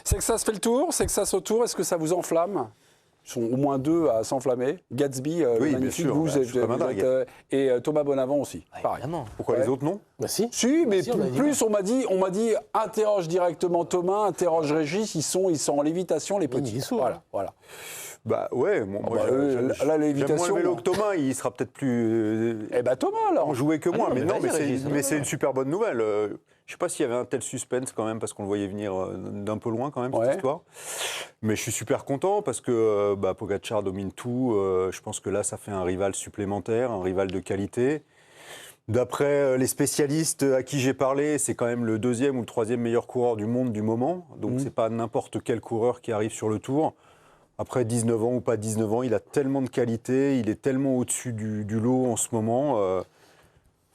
Sexas fait le tour, Sexas au tour, est-ce que ça vous enflamme? Ils sont au moins deux à s'enflammer. Gatsby, oui, magnifique, bien sûr, vous êtes, et Thomas Bonavent aussi. Pareil. Pourquoi les autres non? Bah si. Si, mais Si, on a dit plus on m'a dit, interroge directement Thomas, interroge Régis, ils sont en lévitation les petits. ils sont, Voilà. Bah ouais, moi, là, lévitation. j'aime moins le vélo que Thomas, il sera peut-être plus Eh ben Thomas, là. enjoué que moi, non, mais non, vas-y, Régis, mais c'est une super bonne nouvelle. Je sais pas s'il y avait un tel suspense quand même, parce qu'on le voyait venir d'un peu loin quand même, cette histoire. Mais je suis super content parce que Pogacar domine tout. Je pense que là, ça fait un rival supplémentaire, un rival de qualité. D'après les spécialistes à qui j'ai parlé, c'est quand même le deuxième ou le troisième meilleur coureur du monde du moment. Donc c'est pas n'importe quel coureur qui arrive sur le Tour. Après 19 ans ou pas 19 ans, il a tellement de qualité, il est tellement au-dessus du lot en ce moment.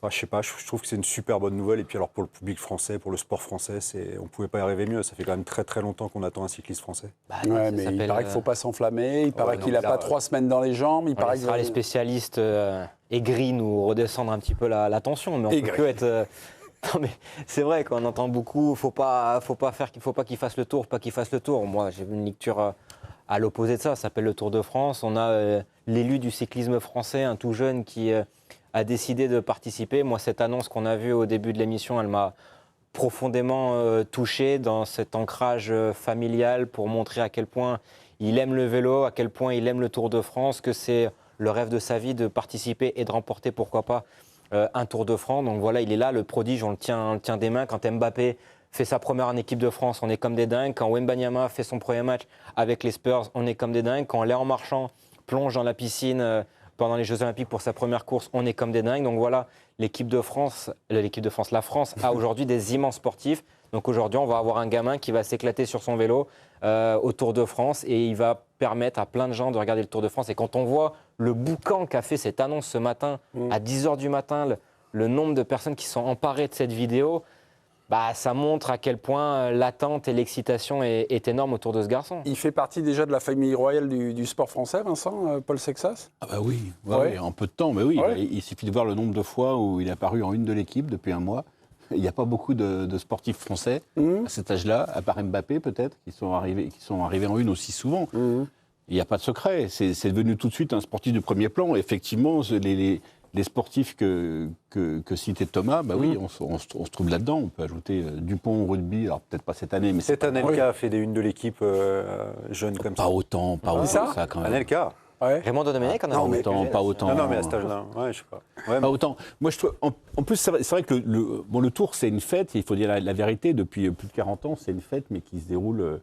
Je sais pas, je trouve que c'est une super bonne nouvelle. Et puis alors pour le public français, pour le sport français, on ne pouvait pas y rêver mieux. Ça fait quand même très très longtemps qu'on attend un cycliste français. Ouais, mais il paraît qu'il ne faut pas s'enflammer, il paraît qu'il n'a pas 3 semaines dans les jambes. Il paraît les spécialistes aigris nous redescendre un petit peu la tension, mais on peut que être... Non mais c'est vrai qu'on entend beaucoup, faut pas qu'il fasse le tour, pas qu'il fasse le tour. Moi j'ai une lecture à l'opposé de ça s'appelle le Tour de France. On a l'élu du cyclisme français, un tout jeune qui a décidé de participer. Moi cette annonce qu'on a vue au début de l'émission, elle m'a profondément touché dans cet ancrage familial pour montrer à quel point il aime le vélo, à quel point il aime le Tour de France, que c'est le rêve de sa vie de participer et de remporter pourquoi pas un Tour de France. Donc voilà, il est là, le prodige, on le tient des mains. Quand Mbappé fait sa première en équipe de France, on est comme des dingues. Quand Wembanyama fait son premier match avec les Spurs, on est comme des dingues. Quand Léon Marchand plonge dans la piscine pendant les Jeux Olympiques pour sa première course, on est comme des dingues. Donc voilà, la France a aujourd'hui des immenses sportifs. Donc aujourd'hui, on va avoir un gamin qui va s'éclater sur son vélo au Tour de France et il va permettre à plein de gens de regarder le Tour de France. Et quand on voit le boucan qu'a fait cette annonce ce matin, à 10h du matin, le nombre de personnes qui sont emparées de cette vidéo, ça montre à quel point l'attente et l'excitation est énorme autour de ce garçon. Il fait partie déjà de la famille royale du sport français, Vincent, Paul Sexas? Ah bah oui, en peu de temps, mais oui, il suffit de voir le nombre de fois où il est apparu en une de l'équipe depuis un mois. Il n'y a pas beaucoup de sportifs français à cet âge-là, à part Mbappé peut-être, qui sont arrivés en une aussi souvent. Il n'y a pas de secret, c'est devenu tout de suite un sportif de premier plan. Effectivement, les sportifs que citait Thomas, oui, on se trouve là-dedans. On peut ajouter Dupont au rugby, alors peut-être pas cette année, mais cette année, Anelka a fait des unes de l'équipe jeune comme ça. Pas autant ça quand même. Anelka. Raymond Domenech, pas autant. Non, mais à cet âge-là, je sais pas. Pas autant. Moi, je trouve, en plus, c'est vrai que le Tour, c'est une fête, il faut dire la vérité, depuis plus de 40 ans, c'est une fête, mais qui se déroule...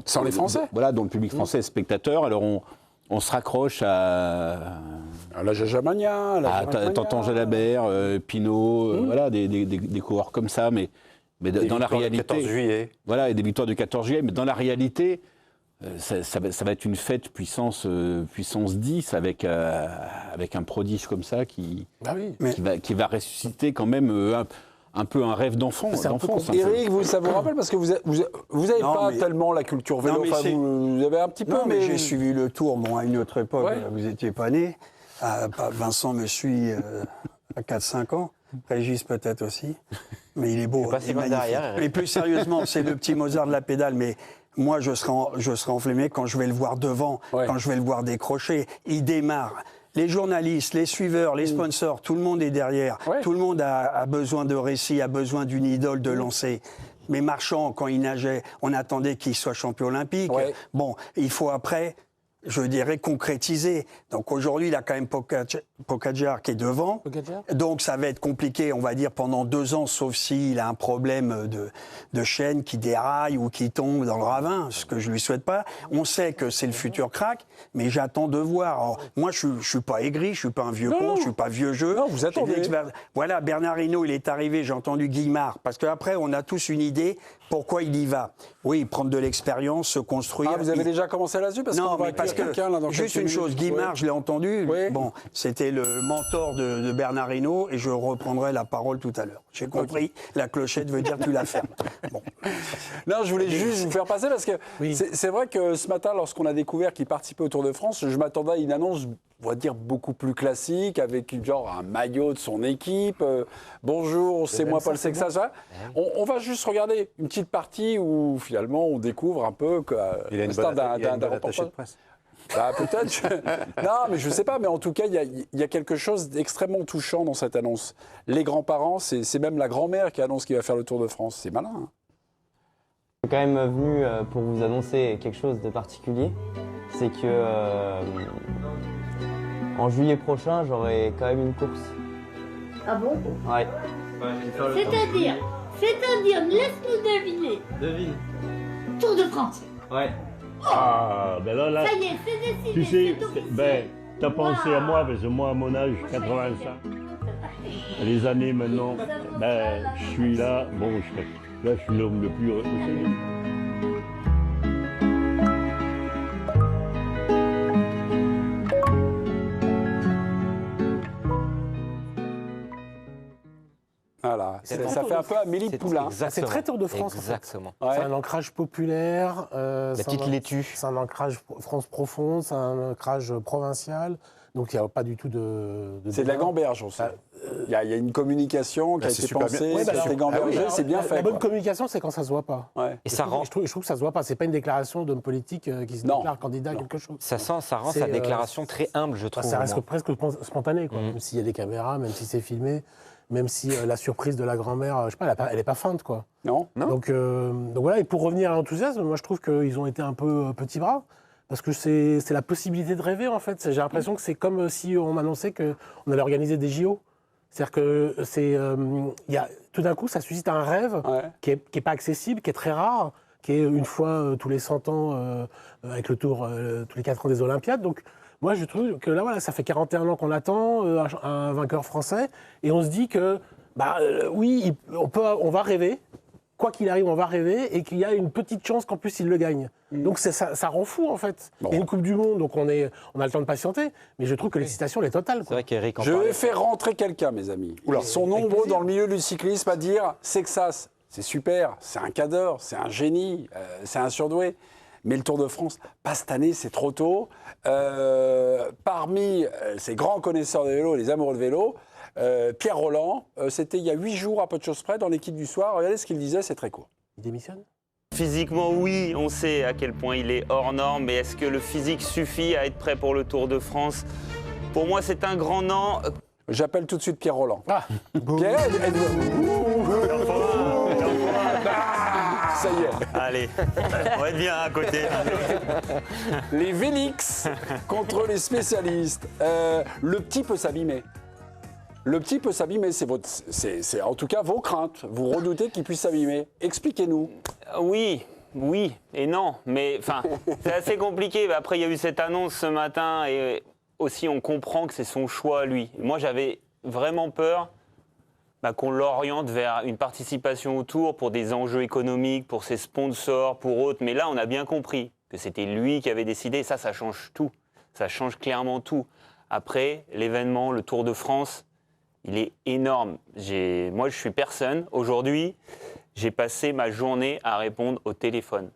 sans les Français. Voilà, dont le public français est spectateur. Alors, on se raccroche à la Jajamania, à Tantan Jalabert, Pinot, voilà, des coureurs comme ça, mais dans la réalité... Du 14 juillet. Voilà, et des victoires du 14 juillet, mais dans la réalité... Ça va être une fête puissance 10 avec un prodige comme ça qui va ressusciter quand même un peu un rêve d'enfance. Éric, ça vous rappelle parce que vous n'avez pas tellement la culture vélo, vous avez un petit peu. Non, mais j'ai suivi le Tour, à une autre époque, vous n'étiez pas né. Vincent me suit à 4-5 ans. Régis peut-être aussi, mais il est beau, il est magnifique. Mais plus sérieusement, c'est le petit Mozart de la pédale, mais moi je serai enflammé quand je vais le voir devant, quand je vais le voir décrocher. Il démarre. Les journalistes, les suiveurs, les sponsors, tout le monde est derrière. Tout le monde a besoin de récit, a besoin d'une idole de lancer. Mais Marchand, quand il nageait, on attendait qu'il soit champion olympique. Bon, il faut après... je dirais, concrétiser. Donc aujourd'hui, il a quand même Pogacar qui est devant. Donc ça va être compliqué, on va dire, pendant 2 ans, sauf s'il a un problème de chaîne qui déraille ou qui tombe dans le ravin, ce que je lui souhaite pas. On sait que c'est le futur crack, mais j'attends de voir. Alors, moi, je suis pas aigri, je suis pas un vieux con, je suis pas vieux jeu. Non, vous attendez. Voilà, Bernard Hinault, il est arrivé, j'ai entendu Guimard, parce qu'après, on a tous une idée pourquoi il y va. Oui, prendre de l'expérience, se construire. Ah, vous avez déjà commencé là-dessus Non, mais parce que, juste une chose, Guimard, je l'ai entendu, bon, c'était le mentor de Bernard Hinault, et je reprendrai la parole tout à l'heure. J'ai compris, la clochette veut dire tu la fermes. Bon. Non, je voulais juste vous faire passer, parce que c'est vrai que ce matin, lorsqu'on a découvert qu'il participait au Tour de France, je m'attendais à une annonce on va dire, beaucoup plus classique, avec genre un maillot de son équipe. Bonjour, c'est moi Paul Sexas. On va juste regarder une petite partie où finalement on découvre un peu que il a une bonne attaché de presse. Bah, peut-être. Non, mais je ne sais pas. Mais en tout cas, il y a quelque chose d'extrêmement touchant dans cette annonce. Les grands-parents, c'est même la grand-mère qui annonce qu'il va faire le Tour de France. C'est malin. Hein. Je suis quand même venu pour vous annoncer quelque chose de particulier. C'est que en juillet prochain, j'aurai quand même une course. Ah bon? Ouais. C'est-à-dire, laisse-nous deviner. Devine. Tour de France. Ouais. Ah, ben là, ça y est, c'est décidé. tu sais, t'as pensé à moi, parce que moi, à mon âge, 85, les années maintenant, je suis là, là, je suis l'homme le plus heureux de ce monde. Voilà, ça fait un peu Amélie Poulain. C'est très Tour de France. Exactement. En fait. C'est un ancrage populaire. La petite laitue. C'est un ancrage France profonde, c'est un ancrage provincial. Donc il n'y a pas du tout de c'est de la gamberge, on sait. Il y a une communication qui a été pensée, c'est gambergé, c'est bien fait. La bonne communication, c'est quand ça ne se voit pas. Ouais. Et ça rend... je trouve que ça ne se voit pas. Ce n'est pas une déclaration d'homme politique qui se déclare candidat à quelque chose. Ça rend sa déclaration très humble, je trouve. Ça reste presque spontané, quoi. Même s'il y a des caméras, même si c'est filmé. Même si la surprise de la grand-mère, je sais pas, elle n'est pas feinte, quoi. Non. Donc voilà, et pour revenir à l'enthousiasme, moi je trouve qu'ils ont été un peu petits bras, parce que c'est la possibilité de rêver, en fait. J'ai l'impression que c'est comme si on m'annonçait qu'on allait organiser des JO. C'est-à-dire que tout d'un coup, ça suscite un rêve qui est pas accessible, qui est très rare, qui est une fois tous les 100 ans, avec le tour tous les 4 ans des Olympiades. Donc, moi, je trouve que là, voilà, ça fait 41 ans qu'on attend un vainqueur français, et on se dit que, oui, on va rêver, quoi qu'il arrive, on va rêver, et qu'il y a une petite chance qu'en plus il le gagne. Donc ça rend fou, en fait. Bon. Il y a une Coupe du Monde, donc on a le temps de patienter, mais je trouve que l'excitation, elle est totale. C'est vrai qu'Éric en Je vais faire rentrer quelqu'un, mes amis. Ils sont nombreux dans le milieu du cyclisme à dire « Sexas, c'est super, c'est un cadre, c'est un génie, c'est un surdoué ». Mais le Tour de France, pas cette année, c'est trop tôt. Parmi ces grands connaisseurs de vélo, les amoureux de vélo, Pierre Rolland, c'était il y a 8 jours à peu de choses près dans l'équipe du soir. Regardez ce qu'il disait, c'est très court. Il démissionne ? Physiquement, oui, on sait à quel point il est hors norme, mais est-ce que le physique suffit à être prêt pour le Tour de France ? Pour moi, c'est un grand non. J'appelle tout de suite Pierre Rolland. Pierre, ça y est. Allez, on va être bien à côté. Les Vélix contre les spécialistes. Le petit peut s'abîmer. Le petit peut s'abîmer, c'est en tout cas vos craintes. Vous redoutez qu'il puisse s'abîmer. Expliquez-nous. Oui et non. Mais c'est assez compliqué. Après, il y a eu cette annonce ce matin et aussi on comprend que c'est son choix, lui. Moi, j'avais vraiment peur qu'on l'oriente vers une participation au Tour pour des enjeux économiques, pour ses sponsors, pour autres. Mais là, on a bien compris que c'était lui qui avait décidé. Ça change tout. Ça change clairement tout. Après, l'événement, le Tour de France, il est énorme. Moi, je suis personne. Aujourd'hui, j'ai passé ma journée à répondre au téléphone.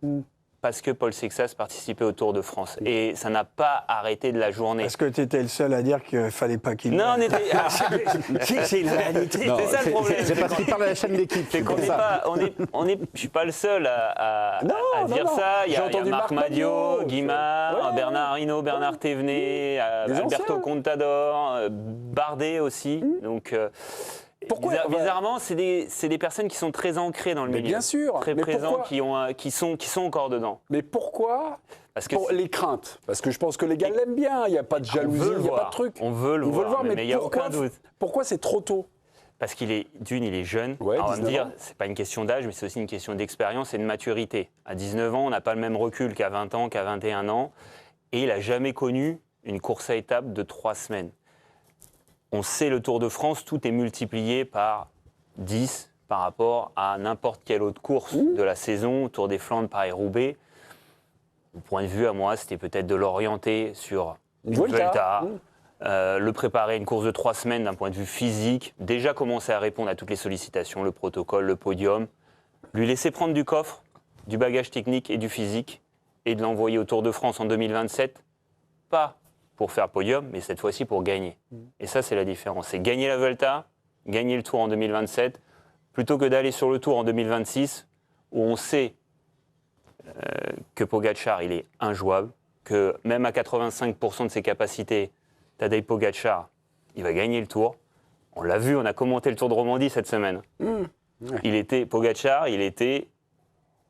Parce que Paul Sexas participait au Tour de France. Et ça n'a pas arrêté de la journée. Est-ce que tu étais le seul à dire qu'il ne fallait pas qu'il... Non, on était... c'est une réalité. C'est ça le problème. C'est parce qu'il parle à la chaîne d'équipe. Je ne suis pas le seul à dire ça. Il y a Marc Madiot, Guimard, Bernard Arhinaut, Bernard Thévenet, Alberto Contador, Bardet aussi. Donc... Pourquoi bizarrement, c'est des personnes qui sont très ancrées dans le milieu. Bien sûr. Très présents, qui sont encore dedans. Mais pourquoi ? Pour les craintes. Parce que je pense que les gars l'aiment bien. Il n'y a pas de jalousie, il n'y a pas de truc. On veut le voir, mais il n'y a aucun doute. Pourquoi c'est trop tôt ? Parce qu'il est jeune. Ouais, alors on va me dire, c'est pas une question d'âge, mais c'est aussi une question d'expérience et de maturité. À 19 ans, on n'a pas le même recul qu'à 20 ans, qu'à 21 ans. Et il n'a jamais connu une course à étapes de 3 semaines. On sait le Tour de France, tout est multiplié par 10 par rapport à n'importe quelle autre course de la saison, Tour des Flandres, Paris-Roubaix. Mon point de vue à moi, c'était peut-être de l'orienter sur une Vuelta, le préparer à une course de 3 semaines d'un point de vue physique, déjà commencer à répondre à toutes les sollicitations, le protocole, le podium, lui laisser prendre du coffre, du bagage technique et du physique, et de l'envoyer au Tour de France en 2027, pas pour faire podium, mais cette fois-ci pour gagner. Et ça, c'est la différence. C'est gagner la Vuelta, gagner le Tour en 2027, plutôt que d'aller sur le Tour en 2026, où on sait que Pogačar, il est injouable, que même à 85% de ses capacités, Tadej Pogačar, il va gagner le Tour. On l'a vu, on a commenté le Tour de Romandie cette semaine. Pogačar, il était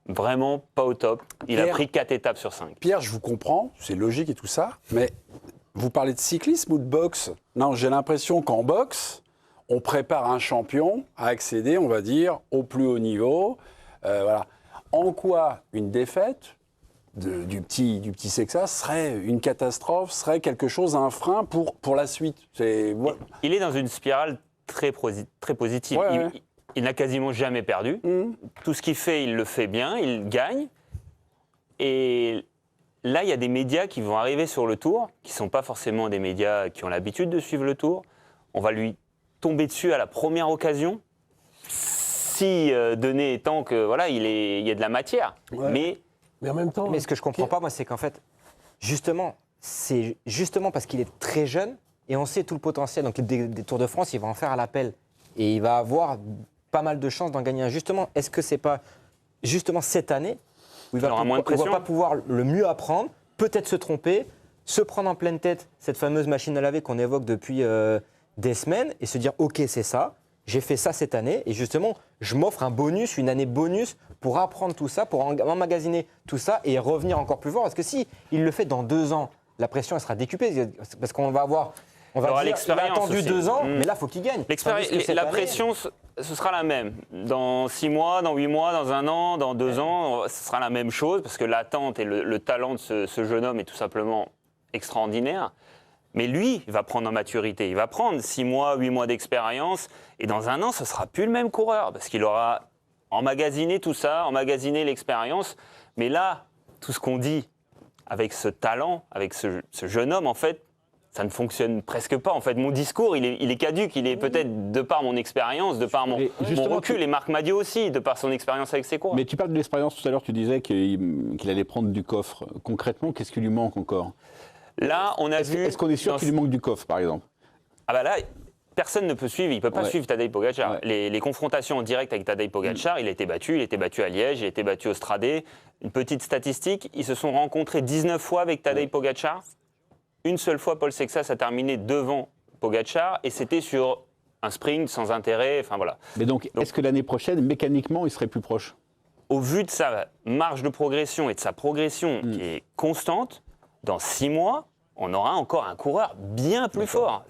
vraiment pas au top. Il a pris 4 étapes sur 5. Pierre, je vous comprends, c'est logique et tout ça, mais vous parlez de cyclisme ou de boxe? Non, j'ai l'impression qu'en boxe, on prépare un champion à accéder, on va dire, au plus haut niveau. Voilà. En quoi une défaite du petit Sexas serait une catastrophe, serait quelque chose, un frein pour la suite? Il est dans une spirale très positive. Ouais, il n'a quasiment jamais perdu. Tout ce qu'il fait, il le fait bien, il gagne. Et là, il y a des médias qui vont arriver sur le Tour, qui ne sont pas forcément des médias qui ont l'habitude de suivre le Tour. On va lui tomber dessus à la première occasion, si donné étant que voilà, il y a de la matière. Mais en même temps... Mais ce que je ne comprends pas, moi, c'est qu'en fait, justement, c'est justement parce qu'il est très jeune, et on sait tout le potentiel. Donc des Tours de France, il va en faire à l'appel. Et il va avoir pas mal de chances d'en gagner un. Justement, est-ce que c'est pas justement cette année où il va pas pouvoir le mieux apprendre, peut-être se tromper, se prendre en pleine tête cette fameuse machine à laver qu'on évoque depuis des semaines et se dire ok, c'est ça, j'ai fait ça cette année et justement je m'offre un bonus, une année bonus pour apprendre tout ça, pour emmagasiner tout ça et revenir encore plus fort. Parce que si il le fait dans 2 ans, la pression elle sera décuplée parce qu'on va avoir... On va dire, il a attendu aussi. 2 ans, mais là, il faut qu'il gagne. La pression, ce sera la même. Dans 6 mois, dans 8 mois, dans 1 an, dans 2 ans, ce sera la même chose, parce que l'attente et le talent de ce jeune homme est tout simplement extraordinaire. Mais lui, il va prendre en maturité. Il va prendre 6 mois, 8 mois d'expérience, et dans 1 an, ce ne sera plus le même coureur, parce qu'il aura emmagasiné tout ça, emmagasiné l'expérience. Mais là, tout ce qu'on dit avec ce talent, avec ce jeune homme, en fait, ça ne fonctionne presque pas. En fait, mon discours, il est caduque. Il est peut-être de par mon expérience, de par mon recul. Et Marc Madiot aussi, de par son expérience avec ses coureurs. Mais tu parles de l'expérience tout à l'heure. Tu disais qu'il allait prendre du coffre. Concrètement, qu'est-ce qui lui manque encore? Là, on a vu... Est-ce qu'on est sûr qu'il lui manque du coffre, par exemple? Ah bah là, personne ne peut suivre. Il ne peut pas suivre Tadej Pogačar. Les confrontations en direct avec Tadej Pogačar, il a été battu. Il a été battu à Liège, il a été battu au Stradé. Une petite statistique, ils se sont rencontrés 19 fois avec Tadej Pogačar. Une seule fois, Paul Sexas a terminé devant Pogačar et c'était sur un sprint sans intérêt. Enfin voilà. Mais donc est-ce que l'année prochaine, mécaniquement, il serait plus proche? Au vu de sa marge de progression et de sa progression qui est constante, dans 6 mois, on aura encore un coureur bien plus fort.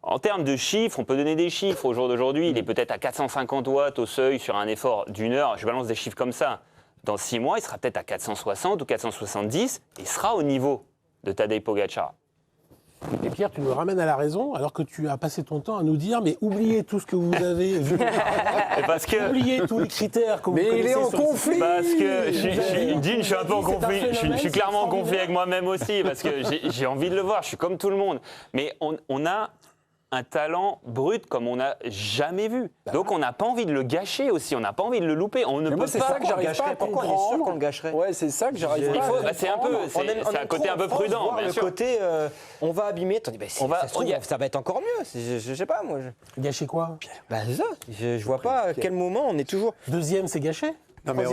En termes de chiffres, on peut donner des chiffres. Au jour d'aujourd'hui, il est peut-être à 450 watts au seuil sur un effort d'1 heure. Je balance des chiffres comme ça. Dans 6 mois, il sera peut-être à 460 ou 470 et il sera au niveau de Tadej Pogačar. Et Pierre, tu nous ramènes à la raison, alors que tu as passé ton temps à nous dire, mais oubliez tout ce que vous avez vu. Oubliez tous les critères que vous connaissez. Mais il est en conflit. Parce que je suis un peu en conflit. Je suis clairement en conflit avec moi-même aussi, parce que j'ai envie de le voir. Je suis comme tout le monde. Mais on a un talent brut comme on n'a jamais vu. Donc on n'a pas envie de le gâcher aussi, on n'a pas envie de le louper. On ne peut pas. C'est ça que j'arrive pas à comprendre. On est sûr qu'on le gâcherait. Ouais, c'est ça que j'arrive pas à comprendre. C'est un côté un peu prudent, bien sûr. Le côté, on va abîmer. Ça va être encore mieux. Je sais pas, moi. Gâcher quoi? Bah c'est ça. Je vois pas à quel moment on est toujours. Deuxième, c'est gâché? Non, mais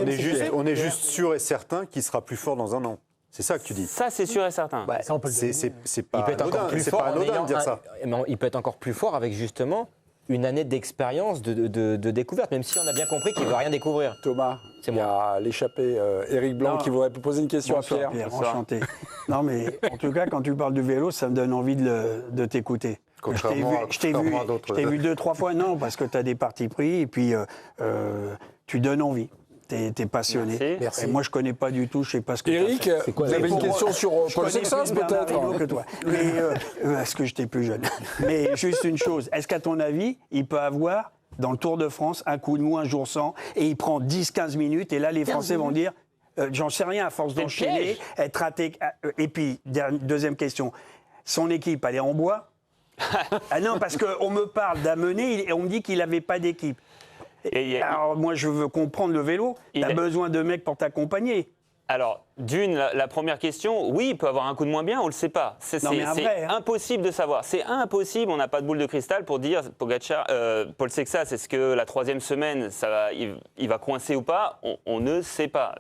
on est juste sûr et certain qu'il sera plus fort dans 1 an. C'est ça que tu dis. Ça, c'est sûr et certain. Bah, ça, on peut le dire. C'est pas anodin de dire ça. Il peut être encore plus fort avec justement une année d'expérience, de découverte, même si on a bien compris qu'il ne veut rien découvrir. Thomas, il y a l'échappé Éric Blanc qui voudrait poser une question à Pierre. Enchanté. Non, mais en tout cas, quand tu parles du vélo, ça me donne envie de t'écouter. Je t'ai vu 2-3 fois, non, parce que tu as des partis pris et puis tu donnes envie. T'es passionné. Merci. Et moi, je connais pas du tout, je sais pas ce que Éric, vous avez une question sur Paul Sexas, peut-être que toi. Mais est-ce que j'étais plus jeune? Mais juste une chose, est-ce qu'à ton avis, il peut avoir, dans le Tour de France, un coup de mou, un jour sans, et il prend 10-15 minutes, et là, les Français vont dire, j'en sais rien, à force d'enchaîner, être raté. Et puis, deuxième question, son équipe, elle est en bois? Ah non, parce qu'on me parle d'amener, et on me dit qu'il n'avait pas d'équipe. Alors moi je veux comprendre le vélo, tu as besoin de mecs pour t'accompagner. Alors, la première question, oui, il peut avoir un coup de moins bien, on ne le sait pas. C'est impossible de savoir. C'est impossible, on n'a pas de boule de cristal pour dire, Pogacar, Paul Sexas, est-ce que la 3e semaine, il va coincer ou pas? On ne sait pas.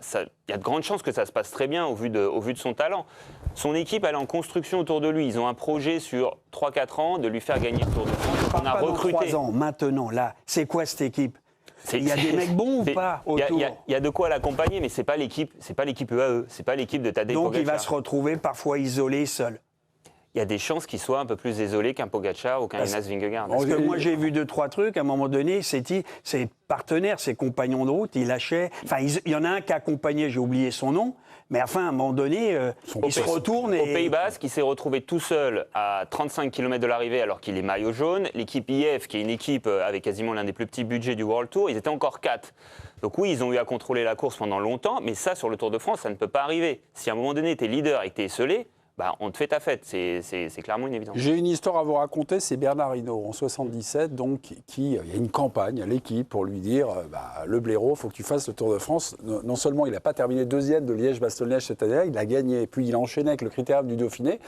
Il y a de grandes chances que ça se passe très bien au vu de son talent. Son équipe, elle est en construction autour de lui. Ils ont un projet sur 3-4 ans de lui faire gagner le Tour de France. On a recruté. 3 ans, maintenant, là, c'est quoi cette équipe? Il y a des mecs bons ou pas autour? Il y a de quoi l'accompagner, mais c'est pas l'équipe UAE, c'est pas l'équipe de Tadej Pogacar. Donc il va se retrouver parfois isolé, seul. Il y a des chances qu'il soit un peu plus isolé qu'un Pogacar ou qu'un Jonas Vingegaard. Parce que moi j'ai vu 2-3 trucs, à un moment donné, ses partenaires, ses compagnons de route, ils lâchaient. Enfin, il y en a un qui accompagnait, j'ai oublié son nom, mais enfin, à un moment donné, il se retourne et... Au Pays Basque, il s'est retrouvé tout seul à 35 km de l'arrivée alors qu'il est maillot jaune. L'équipe IF, qui est une équipe avec quasiment l'un des plus petits budgets du World Tour, ils étaient encore 4. Donc oui, ils ont eu à contrôler la course pendant longtemps, mais ça, sur le Tour de France, ça ne peut pas arriver. Si à un moment donné, tu es leader et que tu es esselé, on te fait ta fête, c'est clairement une évidence. J'ai une histoire à vous raconter, c'est Bernard Hinault en 77, donc il y a une campagne à l'équipe pour lui dire le blaireau, il faut que tu fasses le Tour de France. Non seulement il n'a pas terminé 2e de Liège-Bastogne-Liège cette année-là, il a gagné, puis il a enchaîné avec le Critérium du Dauphiné.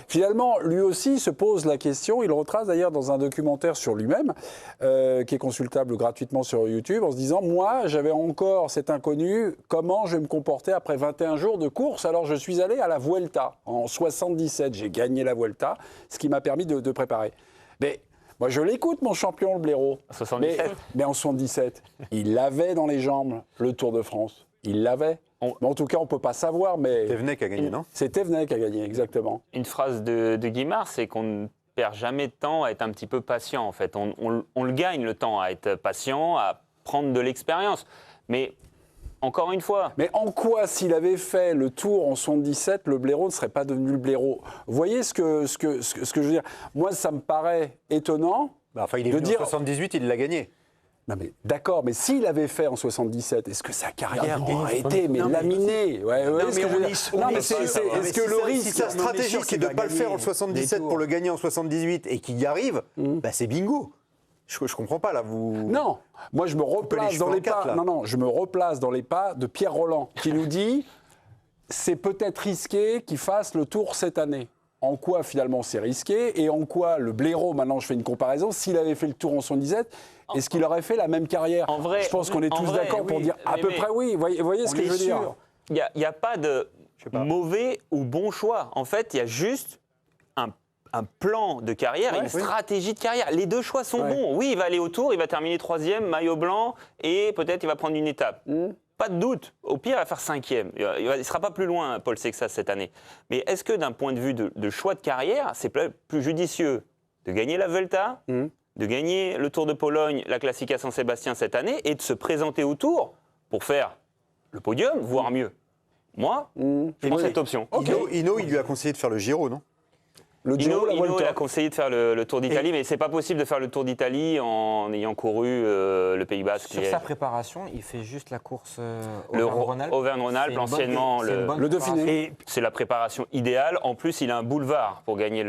Finalement, lui aussi se pose la question, il le retrace d'ailleurs dans un documentaire sur lui-même, qui est consultable gratuitement sur YouTube, en se disant, moi j'avais encore cet inconnu, comment je vais me comporter après 21 jours de course? Alors je suis allé à la Vuelta en 77, j'ai gagné la Vuelta, ce qui m'a permis de préparer. Mais moi, je l'écoute, mon champion, le blaireau. 77. Mais en 77, il l'avait dans les jambes, le Tour de France. Il l'avait. Mais en tout cas, on ne peut pas savoir, mais... Thévenet qui a gagné, non? C'est Thévenet qui a gagné, exactement. Une phrase de Guimard, c'est qu'on ne perd jamais de temps à être un petit peu patient, en fait. On le gagne, le temps, à être patient, à prendre de l'expérience. Mais... Encore une fois. Mais en quoi, s'il avait fait le Tour en 77, le blaireau ne serait pas devenu le blaireau? Vous voyez ce que je veux dire? Moi, ça me paraît étonnant. Il est venu en 78, il l'a gagné. Non mais d'accord, mais s'il avait fait en 77, est-ce que sa carrière aurait été laminée? Est-ce que le risque, si sa stratégie, c'est de ne pas le faire en 77 pour le gagner en 78 et qu'il y arrive, c'est bingo. Je comprends pas là, vous. Non, moi je me replace dans les pas. Je me replace dans les pas de Pierre Rolland qui nous dit c'est peut-être risqué qu'il fasse le Tour cette année. En quoi finalement c'est risqué et en quoi le blaireau, maintenant je fais une comparaison, s'il avait fait le Tour en 77, est-ce qu'il aurait fait la même carrière? En vrai, je pense qu'on est tous d'accord pour dire à peu près oui. Vous voyez ce que je veux dire? Il n'y a pas de mauvais ou bon choix. En fait, il y a juste un plan de carrière et une stratégie de carrière. Les deux choix sont bons. Oui, il va aller au Tour, il va terminer 3e, maillot blanc, et peut-être il va prendre une étape. Pas de doute. Au pire, il va faire 5e. Il ne sera pas plus loin, Paul Sexas, cette année. Mais est-ce que d'un point de vue de choix de carrière, c'est plus judicieux de gagner la Vuelta, de gagner le Tour de Pologne, la Classica San Sébastien cette année, et de se présenter au Tour pour faire le podium, voire mieux? Moi, je prends cette option. Hinault, il lui a conseillé de faire le Giro, non? Hinault, il a conseillé de faire le Tour d'Italie, mais c'est pas possible de faire le Tour d'Italie en ayant couru le Pays Basque. Sur sa préparation, il fait juste la course Auvergne-Rhône-Alpes, anciennement le Dauphiné. C'est la préparation idéale. En plus, il a un boulevard pour gagner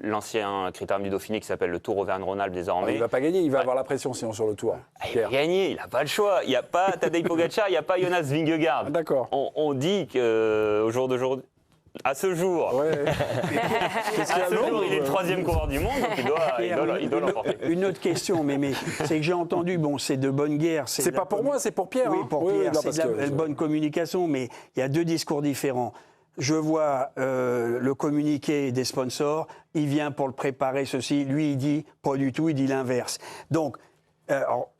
l'ancien Critérium du Dauphiné qui s'appelle le Tour Auvergne-Rhône-Alpes désormais. Il va pas gagner, il va avoir la pression sinon sur le Tour. Il va gagner, il n'a pas le choix. Il n'y a pas Tadej Pogacar, il n'y a pas Jonas Vingegaard. D'accord. On dit qu'au jour d'aujourd'hui, à ce jour, il est le 3e coureur du monde, donc il doit l'emporter. Une autre question, mais c'est que j'ai entendu, c'est de bonne guerre. C'est pas pour moi, c'est pour Pierre. Oui, pour Pierre, c'est de la bonne communication, mais il y a 2 discours différents. Je vois le communiqué des sponsors, il vient pour le préparer, ceci, lui il dit pas du tout, il dit l'inverse. Donc,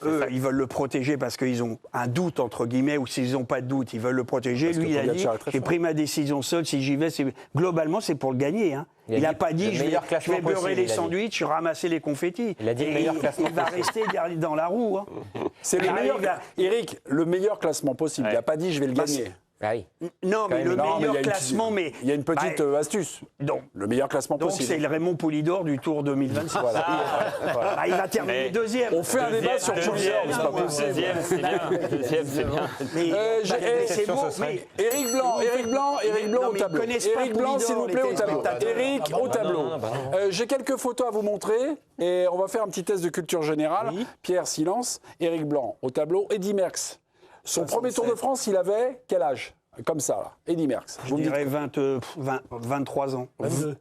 eux, ils veulent le protéger parce qu'ils ont un doute, entre guillemets, ou s'ils n'ont pas de doute, ils veulent le protéger. Parce lui, il a dit, j'ai pris ma décision seul, si j'y vais, globalement, c'est pour le gagner. Hein. Il n'a pas dit, je vais beurrer les sandwichs, ramasser les confettis. Il a dit le meilleur classement possible. Il va rester dans la roue. Hein. C'est le meilleur, Eric, le meilleur classement possible. Il n'a pas dit, je vais le gagner. Ah oui. Non, mais le meilleur classement, mais... Il y a une petite astuce. Donc, le meilleur classement possible. Donc, c'est le Raymond Poulidor du Tour 2026. Voilà. Il va terminer 2e. On fait un débat sur Poulidor, c'est pas possible. Deuxième, c'est bien. C'est beau, mais... Eric Blanc au tableau. Eric Blanc, s'il vous plaît, au tableau. Eric, au tableau. J'ai quelques photos à vous montrer et on va faire un petit test de culture générale. Pierre, silence. Eric Blanc, au tableau. Eddy Merckx. Son premier Tour de France, il avait quel âge? Comme ça, là. Eddy Merckx. Je dirais 23 ans.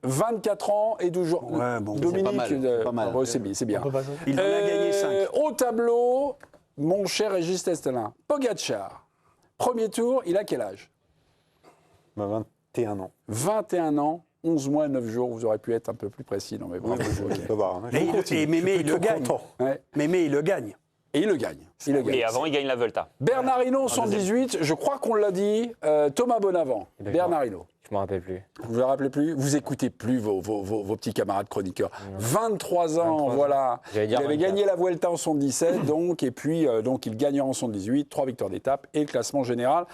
24 ans et toujours. Ouais, bon, Dominique, c'est pas mal. C'est bien. Il en a gagné 5. Au tableau, mon cher Régis Testelin, Pogacar. Premier tour, il a quel âge? 21 ans. 21 ans, 11 mois, 9 jours. Vous aurez pu être un peu plus précis. Non, mais bravo. Ça va, hein. Et Mémé, il le gagne. Ouais. Mémé, il le gagne. Et il le gagne. Il le gagne. Et avant, il gagne la Vuelta. Bernard Hinault, 118, je crois qu'on l'a dit. Thomas Bonavent, Bernard Hinault. Je me rappelle plus. Vous ne vous rappelez plus? Vous écoutez plus vos petits camarades chroniqueurs. 23 ans, 23 voilà. Il avait gagné la Vuelta en 77, donc, et puis donc, il gagnera en 78, 3 victoires d'étape et le classement général.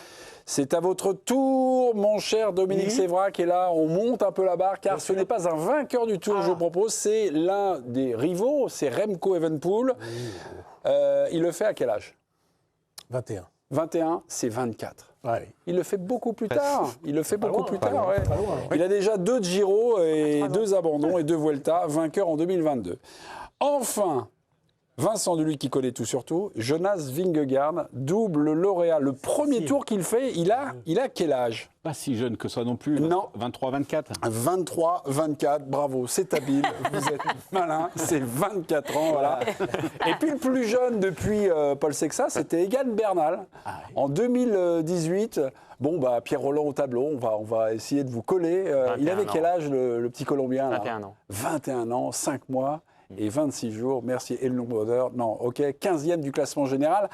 C'est à votre tour, mon cher Dominique Sévrac. Et là, on monte un peu la barre, car ce n'est pas un vainqueur du tour, je vous propose. C'est l'un des rivaux, c'est Remco Evenepoel. Il le fait à quel âge? 21. 21, c'est 24. Ouais. Il le fait beaucoup plus tard. Il le fait beaucoup plus tard. Ouais. Pas loin. Il a déjà 2 Giro et 2 abandons et 2 Vuelta, vainqueur en 2022. Enfin, Vincent Deluy qui connaît tout sur tout, Jonas Vingegaard, double lauréat. Le premier tour qu'il fait, il a quel âge? Pas si jeune que ça non plus. Non. 23-24. 23-24, bravo, c'est habile, vous êtes malin, c'est 24 ans, voilà. Et puis le plus jeune depuis Paul Sexas, c'était Egan Bernal, en 2018. Bon, bah, Pierre Rolland au tableau, on va essayer de vous coller. Il avait quel âge, le petit Colombien là? 21 ans. 21 ans, 5 mois et 26 jours, merci, et le nombre d'heures. Non, ok, 15e du classement général,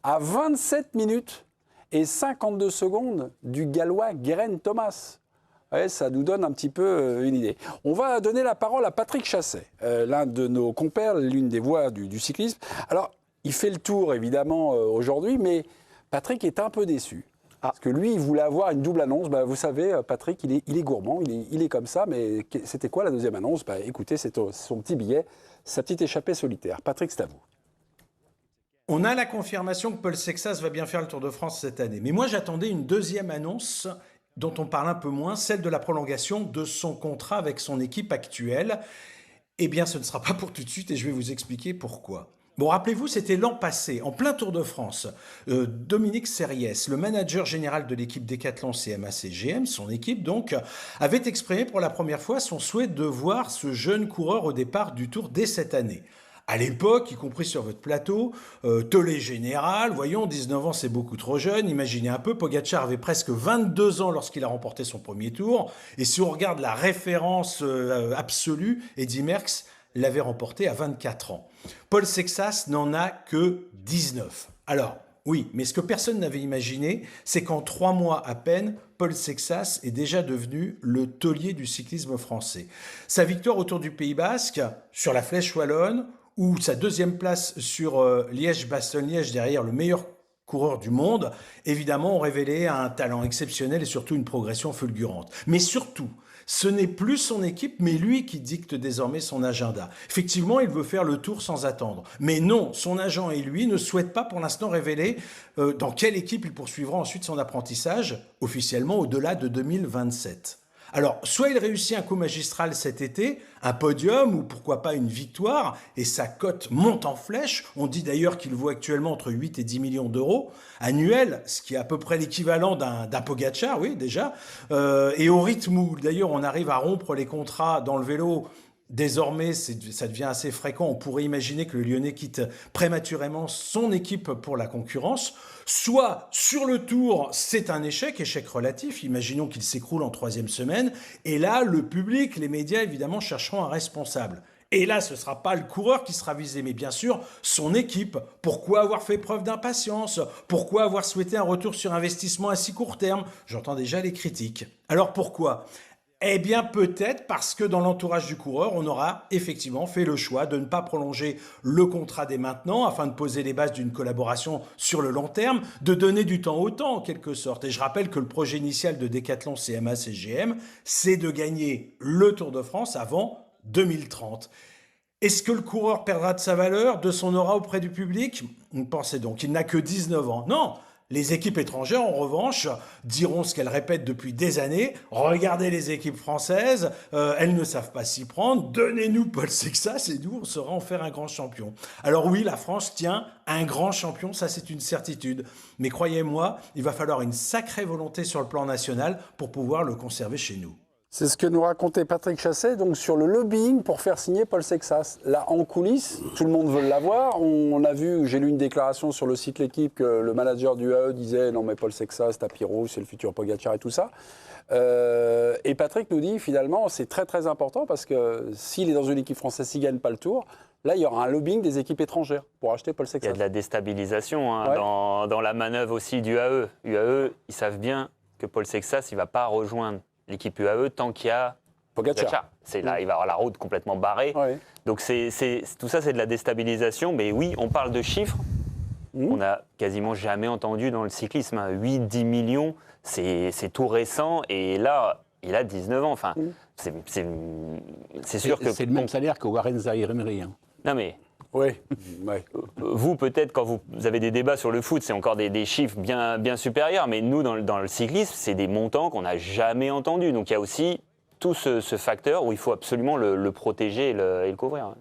à 27 minutes et 52 secondes du Gallois Geraint Thomas. Ouais, ça nous donne un petit peu une idée. On va donner la parole à Patrick Chasset, l'un de nos compères, l'une des voix du cyclisme. Alors, il fait le tour, évidemment, aujourd'hui, mais Patrick est un peu déçu. Parce que lui, il voulait avoir une double annonce. Bah, vous savez, Patrick, il est gourmand, il est comme ça. Mais c'était quoi la deuxième annonce? Bah, écoutez, c'est son petit billet, sa petite échappée solitaire. Patrick, c'est à vous. On a la confirmation que Paul Sexas va bien faire le Tour de France cette année. Mais moi, j'attendais une deuxième annonce dont on parle un peu moins, celle de la prolongation de son contrat avec son équipe actuelle. Eh bien, ce ne sera pas pour tout de suite et je vais vous expliquer pourquoi. Bon, rappelez-vous, c'était l'an passé, en plein Tour de France. Dominique Serriès, le manager général de l'équipe Decathlon CMA-CGM, son équipe donc, avait exprimé pour la première fois son souhait de voir ce jeune coureur au départ du Tour dès cette année. À l'époque, y compris sur votre plateau, tollé général, voyons, 19 ans c'est beaucoup trop jeune, imaginez un peu, Pogacar avait presque 22 ans lorsqu'il a remporté son premier tour, et si on regarde la référence absolue, Eddy Merckx l'avait remporté à 24 ans. Paul Sexas n'en a que 19. Alors, oui, mais ce que personne n'avait imaginé, c'est qu'en 3 mois à peine, Paul Sexas est déjà devenu le taulier du cyclisme français. Sa victoire autour du Pays Basque, sur la Flèche Wallonne, ou sa deuxième place sur Liège-Bastogne-Liège derrière le meilleur coureur du monde, évidemment ont révélé un talent exceptionnel et surtout une progression fulgurante. Mais surtout, ce n'est plus son équipe, mais lui qui dicte désormais son agenda. Effectivement, il veut faire le tour sans attendre. Mais non, son agent et lui ne souhaitent pas pour l'instant révéler dans quelle équipe il poursuivra ensuite son apprentissage, officiellement au-delà de 2027. Alors, soit il réussit un coup magistral cet été, un podium ou pourquoi pas une victoire, et sa cote monte en flèche. On dit d'ailleurs qu'il vaut actuellement entre 8 et 10 millions d'euros annuels, ce qui est à peu près l'équivalent d'un Pogacar, oui déjà. Et au rythme où d'ailleurs on arrive à rompre les contrats dans le vélo, désormais, ça devient assez fréquent. On pourrait imaginer que le Lyonnais quitte prématurément son équipe pour la concurrence. Soit sur le Tour, c'est un échec relatif. Imaginons qu'il s'écroule en 3e semaine. Et là, le public, les médias, évidemment, chercheront un responsable. Et là, ce ne sera pas le coureur qui sera visé, mais bien sûr, son équipe. Pourquoi avoir fait preuve d'impatience? Pourquoi avoir souhaité un retour sur investissement à si court terme? J'entends déjà les critiques. Alors pourquoi? Eh bien, peut-être parce que dans l'entourage du coureur, on aura effectivement fait le choix de ne pas prolonger le contrat dès maintenant afin de poser les bases d'une collaboration sur le long terme, de donner du temps au temps en quelque sorte. Et je rappelle que le projet initial de Decathlon CMA-CGM, c'est de gagner le Tour de France avant 2030. Est-ce que le coureur perdra de sa valeur, de son aura auprès du public? Pensez donc, il n'a que 19 ans. Non, Les équipes étrangères, en revanche, diront ce qu'elles répètent depuis des années. Regardez les équipes françaises, elles ne savent pas s'y prendre. Donnez-nous Paul Sexas et nous, on saura en faire un grand champion. Alors oui, la France tient un grand champion, ça c'est une certitude. Mais croyez-moi, il va falloir une sacrée volonté sur le plan national pour pouvoir le conserver chez nous. C'est ce que nous racontait Patrick Chasset donc sur le lobbying pour faire signer Paul Sexas. Là, en coulisses, tout le monde veut l'avoir. On a vu, j'ai lu une déclaration sur le site L'Équipe que le manager du UAE disait non mais Paul Sexas, tapis rouge, c'est le futur Pogacar et tout ça. Et Patrick nous dit finalement c'est très très important parce que s'il est dans une équipe française, s'il ne gagne pas le Tour, là il y aura un lobbying des équipes étrangères pour acheter Paul Sexas. Il y a de la déstabilisation dans la manœuvre aussi du UAE. UAE, ils savent bien que Paul Sexas, il ne va pas rejoindre l'équipe UAE tant qu'il y a Pogacar. C'est là, il va avoir la route complètement barrée. Ouais. Donc tout ça, c'est de la déstabilisation. Mais oui, on parle de chiffres. On n'a quasiment jamais entendu dans le cyclisme. 8-10 millions, c'est tout récent. Et là, il a 19 ans. Enfin, c'est sûr que... C'est le même salaire que Warren Zaïre-Emery. Hein. Non mais... Oui. Vous, peut-être, quand vous avez des débats sur le foot, c'est encore des chiffres bien supérieurs. Mais nous, dans le cyclisme, c'est des montants qu'on n'a jamais entendus. Donc il y a aussi tout ce facteur où il faut absolument le protéger et le couvrir.